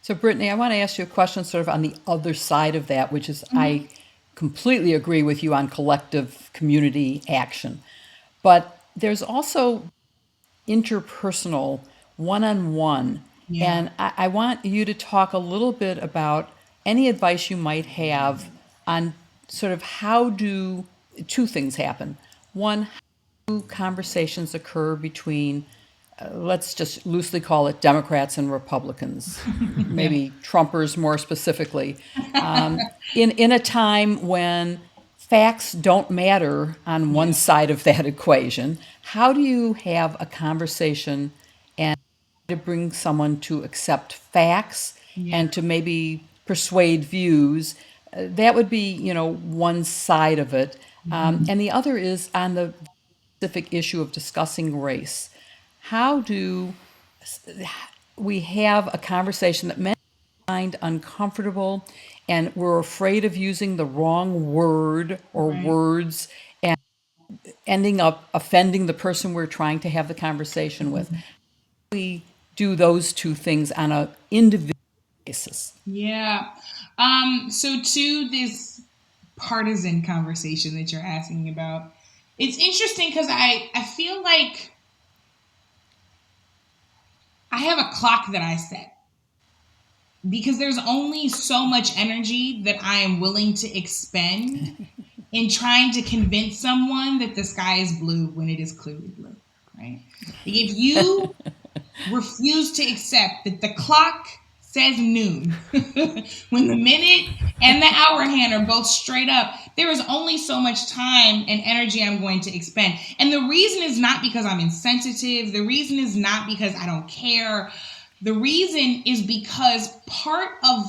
So, Brittany, I want to ask you a question sort of on the other side of that, which is I completely agree with you on collective community action. But there's also interpersonal, one-on-one. Yeah. And I want you to talk a little bit about any advice you might have on sort of how do two things happen. One, how do conversations occur between, let's just loosely call it Democrats and Republicans, maybe Trumpers more specifically, in a time when facts don't matter on one side of that equation. How do you have a conversation and to bring someone to accept facts and to maybe persuade views? That would be, one side of it. And the other is on the specific issue of discussing race. How do we have a conversation that many find uncomfortable and we're afraid of using the wrong word or words and ending up offending the person we're trying to have the conversation with? We do those two things on an individual basis. Yeah. So to this partisan conversation that you're asking about, it's interesting because I feel like I have a clock that I set because there's only so much energy that I am willing to expend in trying to convince someone that the sky is blue when it is clearly blue, right? If you refuse to accept that the clock says noon, when the minute and the hour hand are both straight up, there is only so much time and energy I'm going to expend. And the reason is not because I'm insensitive. The reason is not because I don't care. The reason is because part of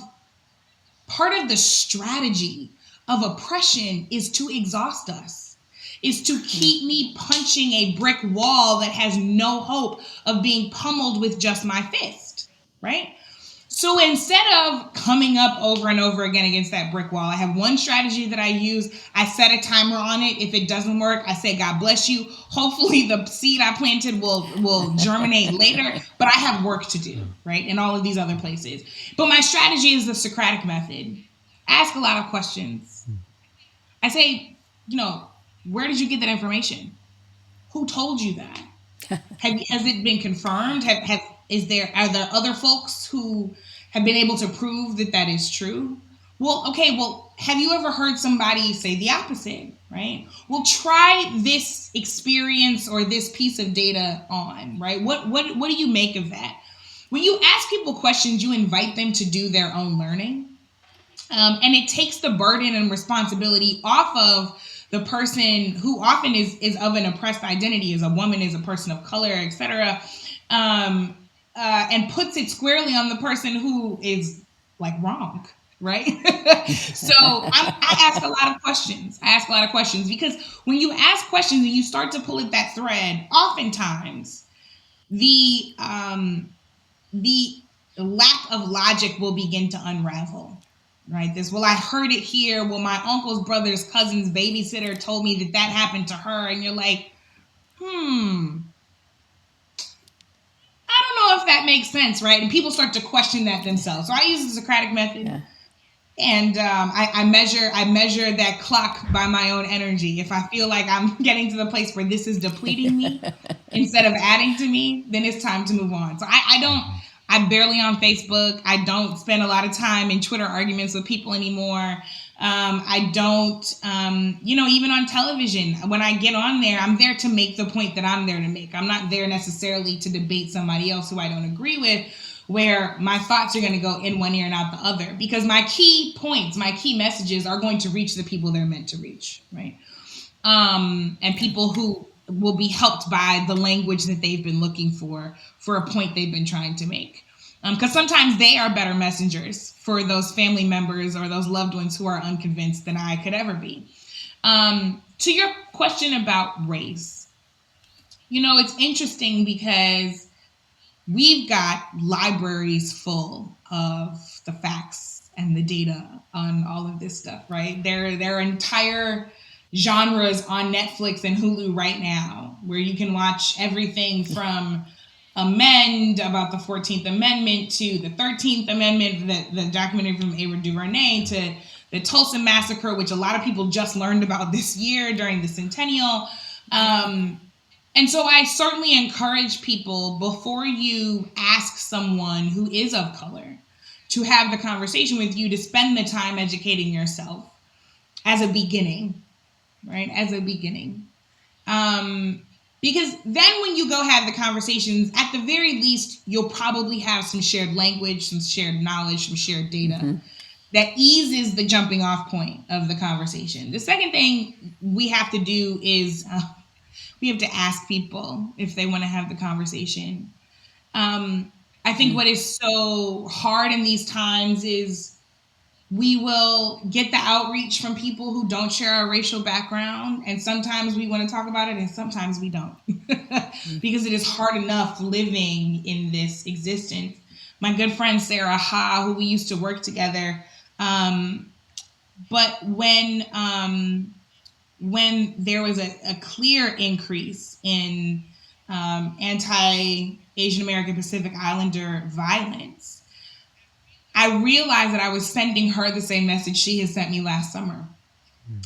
the strategy of oppression is to exhaust us, is to keep me punching a brick wall that has no hope of being pummeled with just my fist, right? So instead of coming up over and over again against that brick wall, I have one strategy that I use. I set a timer on it. If it doesn't work, I say, God bless you. Hopefully the seed I planted will germinate later, but I have work to do, right? In all of these other places. But my strategy is the Socratic method. Ask a lot of questions. I say, where did you get that information? Who told you that? Has it been confirmed? Are there other folks who have been able to prove that is true? Well, have you ever heard somebody say the opposite, right? Well, try this experience or this piece of data on, right? What do you make of that? When you ask people questions, you invite them to do their own learning. And it takes the burden and responsibility off of the person who often is of an oppressed identity, as a woman, as a person of color, etc., and puts it squarely on the person who is wrong, right? So I ask a lot of questions. Because when you ask questions and you start to pull at that thread, oftentimes the lack of logic will begin to unravel. Right? I heard it here. Well, my uncle's brother's cousin's babysitter told me that happened to her. And you're like, I don't know if that makes sense, right? And people start to question that themselves. So I use the Socratic method. And I measure that clock by my own energy. If I feel like I'm getting to the place where this is depleting me instead of adding to me, then it's time to move on. So I'm barely on Facebook. I don't spend a lot of time in Twitter arguments with people anymore. I don't, even on television, when I get on there, I'm there to make the point that I'm there to make. I'm not there necessarily to debate somebody else who I don't agree with, where my thoughts are going to go in one ear and out the other, because my key points, my key messages are going to reach the people they're meant to reach, right? And people who will be helped by the language that they've been looking for a point they've been trying to make. Because sometimes they are better messengers for those family members or those loved ones who are unconvinced than I could ever be. To your question about race, it's interesting because we've got libraries full of the facts and the data on all of this stuff, right? There are entire genres on Netflix and Hulu right now where you can watch everything from Amend, about the 14th Amendment, to the 13th Amendment, the documentary from Ava DuVernay, to the Tulsa Massacre, which a lot of people just learned about this year during the centennial. And so I certainly encourage people, before you ask someone who is of color to have the conversation with you, to spend the time educating yourself as a beginning, right? As a beginning. Because then when you go have the conversations, at the very least, you'll probably have some shared language, some shared knowledge, some shared data that eases the jumping off point of the conversation. The second thing we have to do is we have to ask people if they want to have the conversation. I think what is so hard in these times is we will get the outreach from people who don't share our racial background. And sometimes we want to talk about it and sometimes we don't. Because it is hard enough living in this existence. My good friend Sarah Ha, who we used to work together, but when there was a clear increase in anti-Asian American Pacific Islander violence, I realized that I was sending her the same message she had sent me last summer.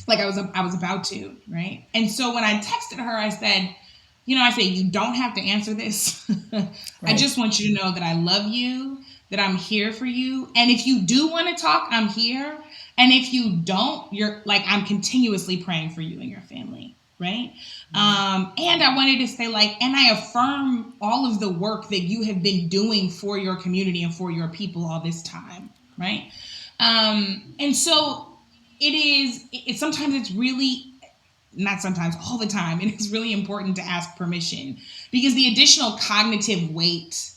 Like I was about to, right? And so when I texted her, I said, you don't have to answer this. Right. I just want you to know that I love you, that I'm here for you. And if you do want to talk, I'm here. And if you don't, I'm continuously praying for you and your family, right? And I wanted to say, and I affirm all of the work that you have been doing for your community and for your people all this time, right? And so sometimes it's really, not sometimes, all the time, and it's really important to ask permission, because the additional cognitive weight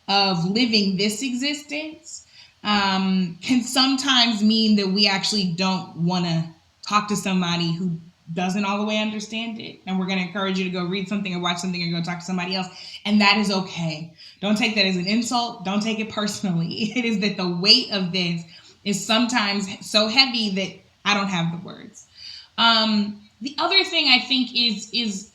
of living this existence can sometimes mean that we actually don't want to talk to somebody who doesn't all the way understand it. And we're going to encourage you to go read something or watch something or go talk to somebody else. And that is okay. Don't take that as an insult. Don't take it personally. It is that the weight of this is sometimes so heavy that I don't have the words. The other thing I think is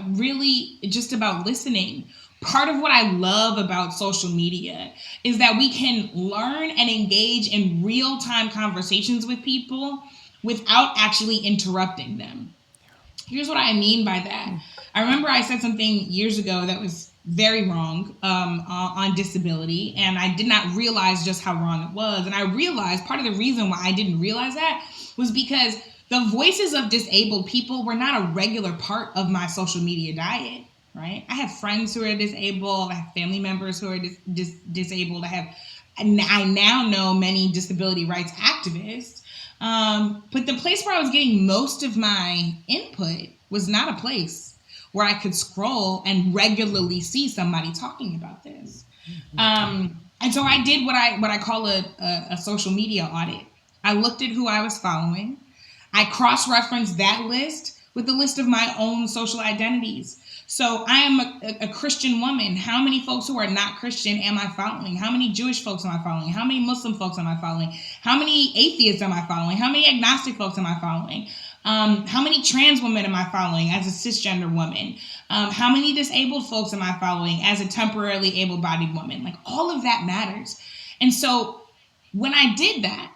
really just about listening. Part of what I love about social media is that we can learn and engage in real-time conversations with people without actually interrupting them. Here's what I mean by that. I remember I said something years ago that was very wrong on disability, and I did not realize just how wrong it was. And I realized part of the reason why I didn't realize that was because the voices of disabled people were not a regular part of my social media diet, right? I have friends who are disabled. I have family members who are disabled. I now know many disability rights activists. But the place where I was getting most of my input was not a place where I could scroll and regularly see somebody talking about this. And so I did what I call a social media audit. I looked at who I was following. I cross-referenced that list with the list of my own social identities. So I am a Christian woman. How many folks who are not Christian am I following? How many Jewish folks am I following? How many Muslim folks am I following? How many atheists am I following? How many agnostic folks am I following? How many trans women am I following as a cisgender woman? How many disabled folks am I following as a temporarily able-bodied woman? All of that matters. And so when I did that,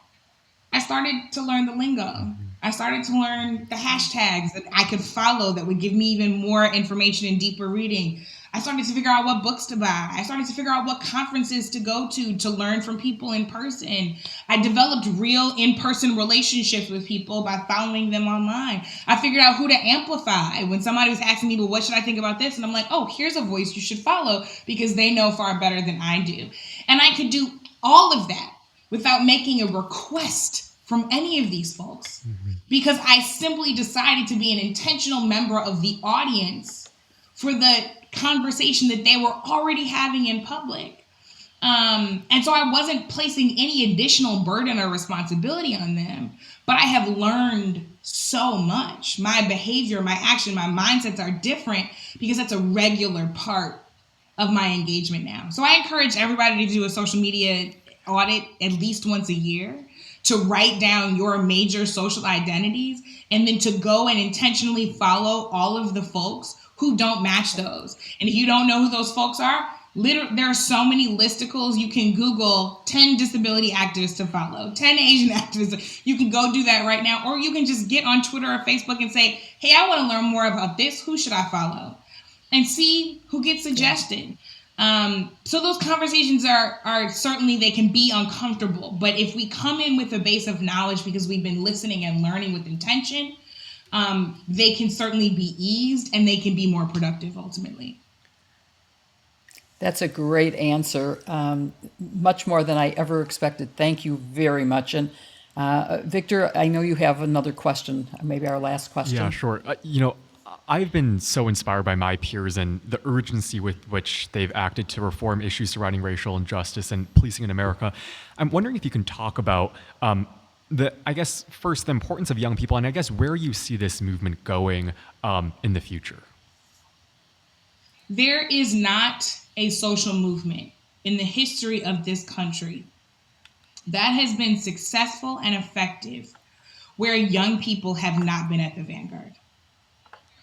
I started to learn the lingo. I started to learn the hashtags that I could follow that would give me even more information and deeper reading. I started to figure out what books to buy. I started to figure out what conferences to go to learn from people in person. I developed real in-person relationships with people by following them online. I figured out who to amplify. When somebody was asking me, well, what should I think about this? And I'm like, oh, here's a voice you should follow because they know far better than I do. And I could do all of that without making a request from any of these folks because I simply decided to be an intentional member of the audience for the conversation that they were already having in public. And so I wasn't placing any additional burden or responsibility on them, but I have learned so much. My behavior, my action, my mindsets are different because that's a regular part of my engagement now. So I encourage everybody to do a social media audit at least once a year, to write down your major social identities, and then to go and intentionally follow all of the folks who don't match those. And if you don't know who those folks are, there are so many listicles. You can Google 10 disability activists to follow, 10 Asian activists. You can go do that right now, or you can just get on Twitter or Facebook and say, hey, I want to learn more about this. Who should I follow? And see who gets suggested. So those conversations are certainly, they can be uncomfortable, but if we come in with a base of knowledge because we've been listening and learning with intention, they can certainly be eased and they can be more productive ultimately. That's a great answer. Much more than I ever expected. Thank you very much. And Victor, I know you have another question, maybe our last question. Yeah, sure. I've been so inspired by my peers and the urgency with which they've acted to reform issues surrounding racial injustice and policing in America. I'm wondering if you can talk about first, the importance of young people, and I guess where you see this movement going in the future. There is not a social movement in the history of this country that has been successful and effective where young people have not been at the vanguard.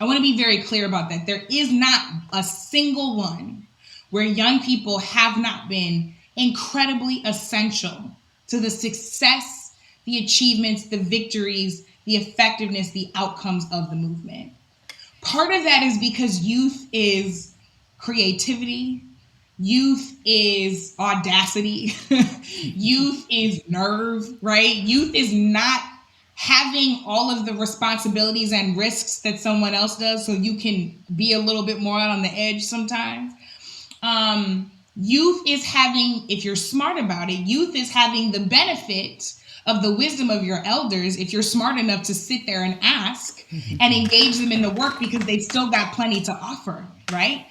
I want to be very clear about that. There is not a single one where young people have not been incredibly essential to the success, the achievements, the victories, the effectiveness, the outcomes of the movement. Part of that is because youth is creativity, youth is audacity, youth is nerve, right? Youth is not having all of the responsibilities and risks that someone else does, so you can be a little bit more out on the edge sometimes. Youth is having, if you're smart about it, youth is having the benefit of the wisdom of your elders if you're smart enough to sit there and ask and engage them in the work because they've still got plenty to offer, right?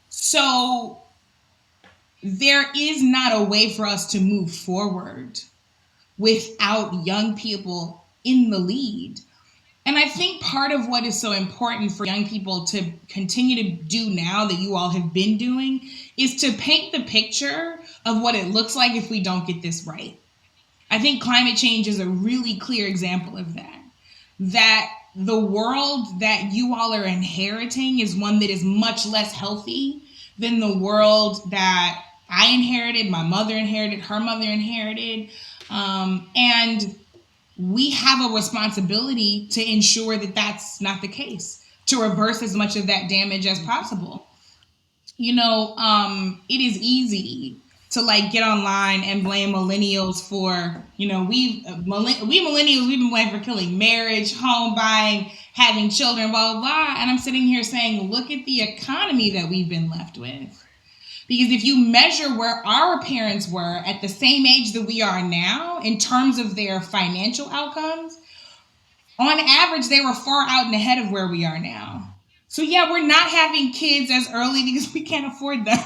So there is not a way for us to move forward without young people in the lead. And I think part of what is so important for young people to continue to do now that you all have been doing is to paint the picture of what it looks like if we don't get this right. I think climate change is a really clear example of that. That the world that you all are inheriting is one that is much less healthy than the world that I inherited, my mother inherited, her mother inherited. And we have a responsibility to ensure that that's not the case, to reverse as much of that damage as possible. It is easy to get online and blame millennials for, we millennials, we've been blamed for killing marriage, home buying, having children, blah, blah, blah. And I'm sitting here saying, look at the economy that we've been left with. Because if you measure where our parents were at the same age that we are now, in terms of their financial outcomes, on average, they were far out and ahead of where we are now. So yeah, we're not having kids as early because we can't afford them.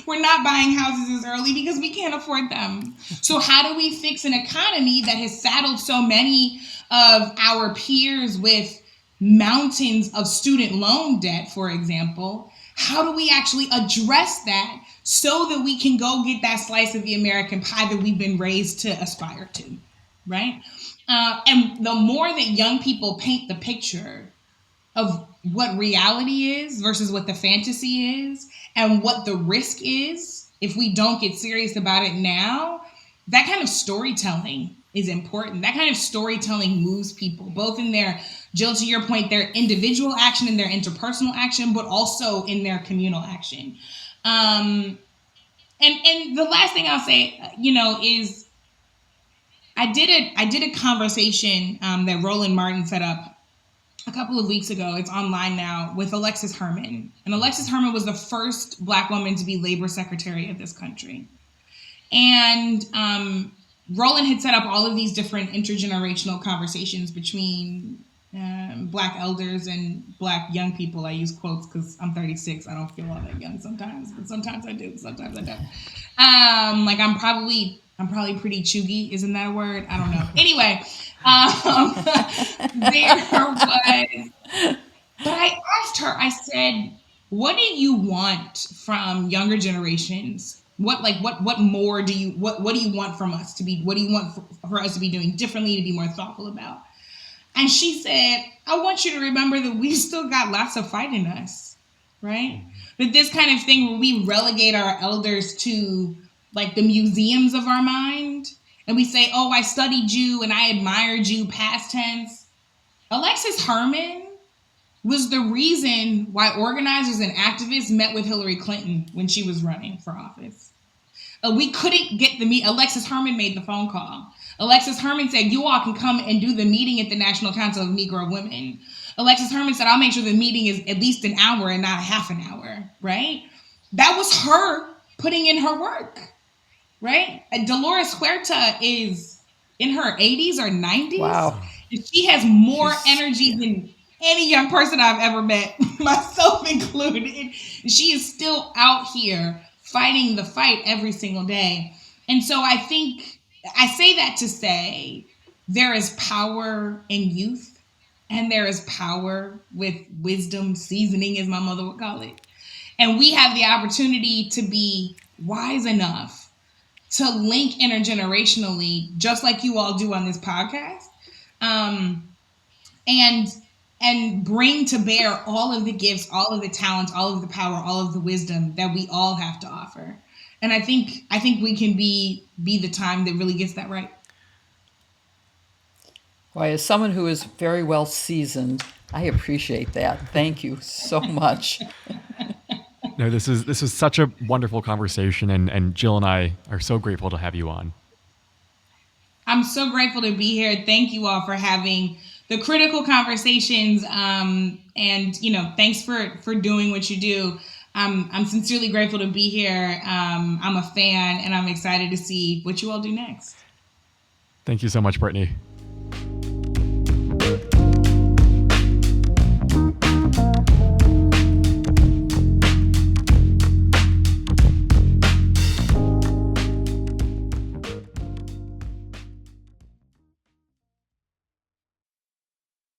We're not buying houses as early because we can't afford them. So how do we fix an economy that has saddled so many of our peers with mountains of student loan debt, for example? How do we actually address that so that we can go get that slice of the American pie that we've been raised to aspire to, right? And the more that young people paint the picture of what reality is versus what the fantasy is and what the risk is if we don't get serious about it now, that kind of storytelling is important. That kind of storytelling moves people, both in their, Jill, to your point, their individual action and their interpersonal action, but also in their communal action. And the last thing I'll say, is I did a conversation that Roland Martin set up a couple of weeks ago. It's online now, with Alexis Herman. And Alexis Herman was the first Black woman to be labor secretary of this country. And Roland had set up all of these different intergenerational conversations between Black elders and Black young people. I use quotes because I'm 36. I don't feel all that young sometimes, but sometimes I do. Sometimes I don't. Like I'm probably pretty chuggy. Isn't that a word? I don't know. Anyway, there was. But I asked her. I said, "What do you want from younger generations? What more do you what do you want from us to be? What do you want for us to be doing differently, to be more thoughtful about?" And she said, "I want you to remember that we've still got lots of fight in us, right? That this kind of thing where we relegate our elders to like the museums of our mind, and we say, oh, I studied you and I admired you, past tense." Alexis Herman was the reason why organizers and activists met with Hillary Clinton when she was running for office. We couldn't get the meet. Alexis Herman made the phone call. Alexis Herman said, "You all can come and do the meeting at the National Council of Negro Women." Alexis Herman said, "I'll make sure the meeting is at least an hour and not half an hour," right? That was her putting in her work, right? Dolores Huerta is in her 80s or 90s. Wow. She has more energy than any young person I've ever met, myself included. She is still out here fighting the fight every single day. And so I think I say that to say there is power in youth, and there is power with wisdom seasoning, as my mother would call it. And we have the opportunity to be wise enough to link intergenerationally, just like you all do on this podcast, and bring to bear all of the gifts, all of the talents, all of the power, all of the wisdom that we all have to offer. And I think we can be the time that really gets that right. Why, as someone who is very well seasoned, I appreciate that. Thank you so much. No, this is such a wonderful conversation, and Jill and I are so grateful to have you on. I'm so grateful to be here. Thank you all for having the critical conversations, and thanks for doing what you do. I'm sincerely grateful to be here. I'm a fan, and I'm excited to see what you all do next. Thank you so much, Brittany.